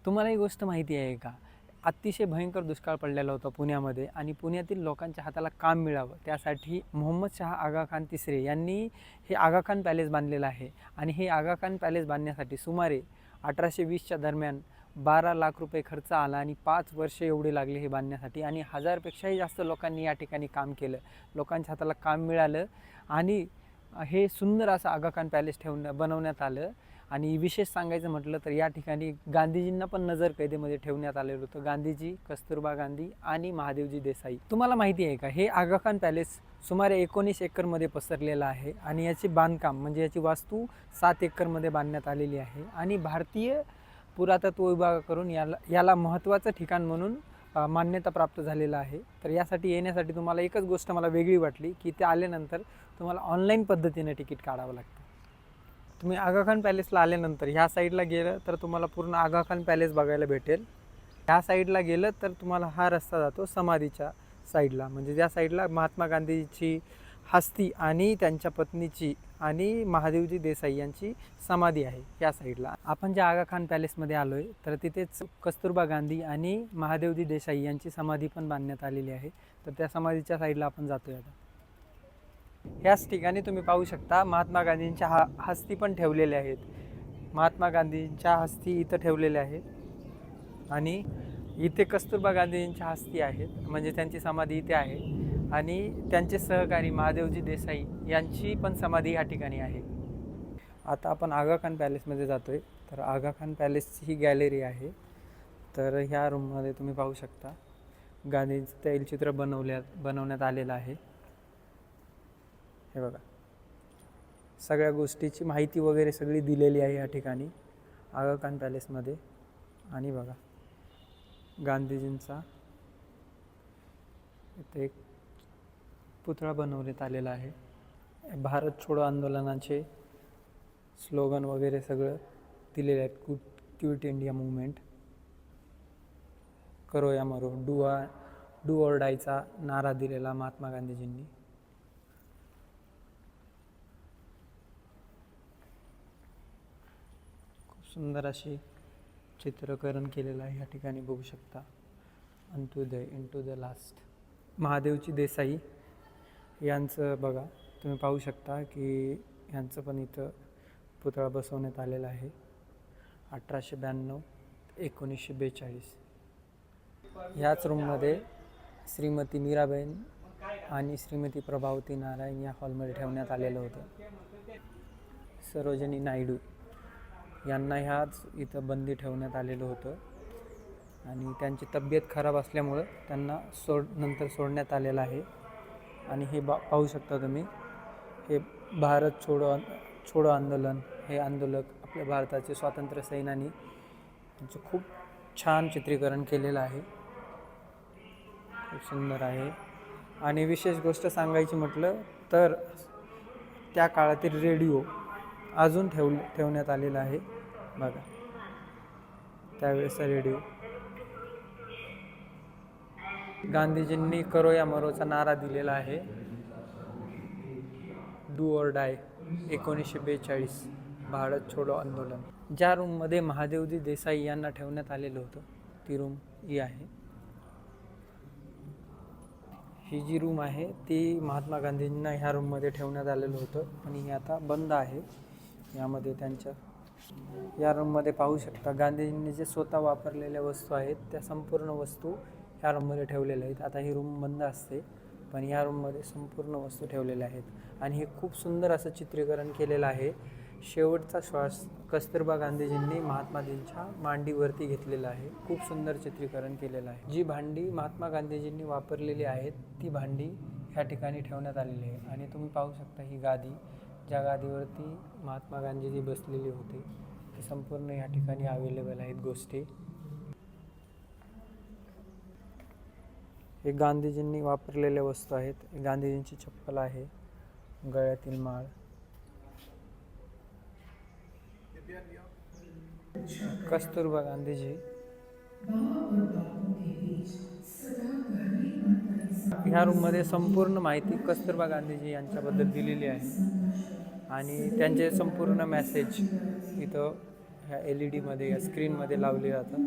तुम्हाला ही गोष्ट माहिती आहे का? अतिशय भयंकर दुष्काळ पडलेला होता पुण्यामध्ये आणि पुण्यातील लोकांच्या हाताला काम मिळावं त्यासाठी मोहम्मद शाह आगा खान तिसरे यांनी हे आगा खान पॅलेस बांधलेलं आहे. आणि हे आगा खान पॅलेस बांधण्यासाठी सुमारे 1820च्या दरम्यान 12 लाख रुपये खर्च आला आणि 5 वर्ष एवढे लागले हे बांधण्यासाठी. आणि 1000पेक्षाही जास्त लोकांनी या ठिकाणी काम केलं. लोकांच्या हाताला काम मिळालं आणि हे सुंदर असं आगा खान पॅलेस बनवण्यात आलं. आणि विशेष सांगायचं म्हटलं तर या ठिकाणी गांधीजींना पण नजरकैदेमध्ये ठेवण्यात आलेलं होतं. गांधीजी, कस्तुरबा गांधी आणि महादेवजी देसाई. तुम्हाला माहिती आहे का, हे आगा खान पॅलेस सुमारे 19 एकरमध्ये पसरलेलं आहे आणि याची बांधकाम म्हणजे याची वास्तू 7 एकरमध्ये बांधण्यात आलेली आहे. आणि भारतीय पुरातत्व विभागाकडून याला महत्त्वाचं ठिकाण म्हणून मान्यता प्राप्त झालेलं आहे. तर यासाठी येण्यासाठी तुम्हाला एकच गोष्ट मला वेगळी वाटली की ते आल्यानंतर तुम्हाला ऑनलाईन पद्धतीने तिकीट काढावं लागतं. तुम्ही आगा खान पॅलेसला आल्यानंतर ह्या साईडला गेलं तर तुम्हाला पूर्ण आगा खान पॅलेस बघायला भेटेल. ह्या साईडला गेलं तर तुम्हाला हा रस्ता जातो समाधीच्या साईडला, म्हणजे ज्या साईडला महात्मा गांधीची हस्ती आणि त्यांच्या पत्नीची आणि महादेवजी देसाई यांची समाधी आहे. या साईडला आपण ज्या आगा खान पॅलेसमध्ये आलो आहे तर तिथेच कस्तुरबा गांधी आणि महादेवजी देसाई यांची समाधी पण बांधण्यात आलेली आहे. तर त्या समाधीच्या साईडला आपण जातोय आता. ह्याच ठिकाणी तुम्ही पाहू शकता महात्मा गांधींच्या हस्ती पण ठेवलेल्या आहेत. महात्मा गांधींच्या हस्ती इथं ठेवलेल्या आहेत आणि इथे कस्तुरबा गांधींच्या हस्ती आहेत, म्हणजे त्यांची समाधी इथे आहे. आणि त्यांचे सहकारी महादेवजी देसाई यांची पण समाधी या ठिकाणी आहे. आता आपण आगा खान पॅलेसमध्ये जातोय. तर आगा खान पॅलेसची ही गॅलरी आहे. तर ह्या रूममध्ये तुम्ही पाहू शकता गांधींचं तैलचित्र बनवण्यात आलेलं आहे. हे बघा, सगळ्या गोष्टीची माहिती वगैरे सगळी दिलेली आहे या ठिकाणी आगा खान पॅलेसमध्ये. आणि बघा गांधीजींचा इथे एक पुतळा बनवण्यात आलेला आहे. भारत छोडो आंदोलनाचे स्लोगन वगैरे सगळं दिलेले आहेत. क्विट इंडिया मूवमेंट, करो या मरो, डू ऑर डायचा नारा दिलेला महात्मा गांधीजींनी. सुंदर अशी चित्रकरण केलेलं आहे या ठिकाणी बघू शकता. Antyodaya into the last. Mahadevji Desai यांचं बघा तुम्ही पाहू शकता की यांचं पण इथं पुतळा बसवण्यात आलेला आहे. 1892 1942. ह्याच रूममध्ये श्रीमती मीराबाई आणि श्रीमती प्रभावती नारायण या हॉलमध्ये ठेवण्यात आलेलं होतं. सरोजिनी नायडू यांना ह्याच इथं बंदी ठेवण्यात आलेलं होतं आणि त्यांची तब्येत खराब असल्यामुळं त्यांना नंतर सोडण्यात आलेलं आहे. आणि हे पाहू शकता तुम्ही, हे भारत छोडो आंदोलन, हे आंदोलक आपल्या भारताचे स्वातंत्र्य सेनानी यांचं खूप छान चित्रीकरण केलेलं आहे. खूप सुंदर आहे. आणि विशेष गोष्ट सांगायची म्हटलं तर त्या काळातील रेडिओ अजून ठेवण्यात आलेला आहे. बघा त्यावेळेसचा रेडिओ. गांधीजींनी करो या मरोचा नारा दिलेला आहे. डू ऑर डाय 1942 भारत छोडो आंदोलन. ज्या रूममध्ये महादेवजी देसाई यांना ठेवण्यात आलेलं होतं ती रूम ही आहे. ही जी रूम आहे ती महात्मा गांधींना ह्या रूममध्ये ठेवण्यात आलेलं होतं आणि ही आता बंद आहे. यामध्ये त्यांच्या या रूममध्ये पाहू शकता गांधीजींनी जे स्वतः वापरलेल्या वस्तू आहेत त्या संपूर्ण वस्तू ह्या रूममध्ये ठेवलेल्या आहेत. आता ही रूम बंद असते पण ह्या रूममध्ये संपूर्ण वस्तू ठेवलेल्या आहेत. आणि हे खूप सुंदर असं चित्रीकरण केलेलं आहे. शेवटचा श्वास कस्तुरबा गांधीजींनी महात्माजींच्या मांडीवरती घेतलेला आहे. खूप सुंदर चित्रीकरण केलेलं आहे. जी भांडी महात्मा गांधीजींनी वापरलेली आहेत ती भांडी ह्या ठिकाणी ठेवण्यात आलेली आहे. आणि तुम्ही पाहू शकता ही गादी, ज्या गादीवरती महात्मा गांधीजी बसलेले होते ते संपूर्ण या ठिकाणी अवेलेबल आहेत गोष्टी. हे गांधीजींनी वापरलेल्या वस्तू आहेत. गांधीजींची चप्पल आहे, गळ्यातील माळ, कस्तुरबा गांधीजी. ह्या रूममध्ये संपूर्ण माहिती कस्तुरबा गांधीजी यांच्याबद्दल दिलेली आहे आणि त्यांचे संपूर्ण मेसेज इथं ह्या LED मध्ये या स्क्रीनमध्ये लावले जातात.